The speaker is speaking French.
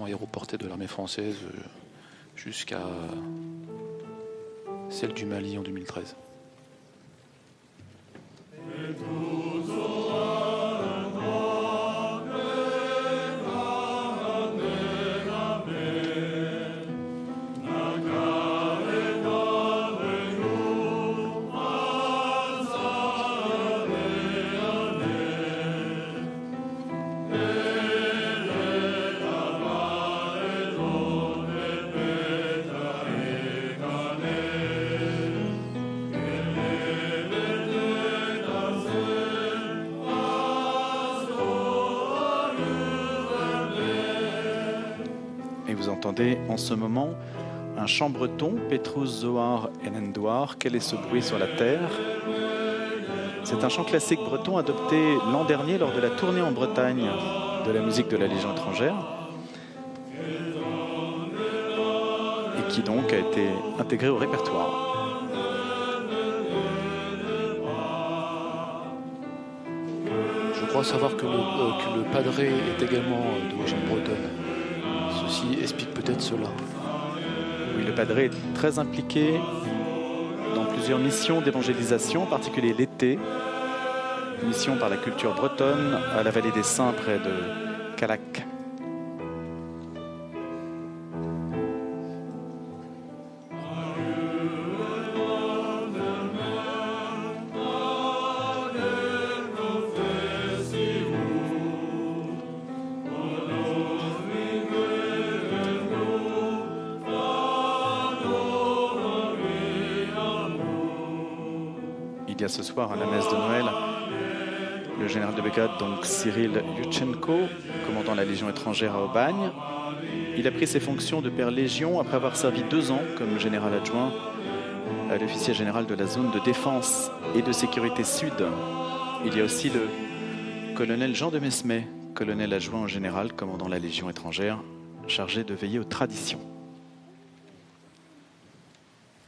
aéroportée de l'armée française jusqu'à celle du Mali en 2013. Et vous entendez en ce moment un chant breton, Petrus Zohar Enendoar, quel est ce bruit sur la terre? C'est un chant classique breton adopté l'an dernier lors de la tournée en Bretagne de la musique de la Légion étrangère et qui donc a été intégré au répertoire. Je crois savoir que le padré est également d'origine bretonne. Ceci explique peut-être cela. Oui, le padré est très impliqué dans plusieurs missions d'évangélisation, en particulier l'été, mission par la culture bretonne à la vallée des Saints près de Calac. Il y a ce soir à la messe de Noël le général de brigade, donc Cyril Yurchenko, commandant la Légion étrangère à Aubagne. Il a pris ses fonctions de père Légion après avoir servi 2 ans comme général adjoint à l'officier général de la zone de défense et de sécurité sud. Il y a aussi le colonel Jean de Mesmet, colonel adjoint au général commandant la Légion étrangère, chargé de veiller aux traditions.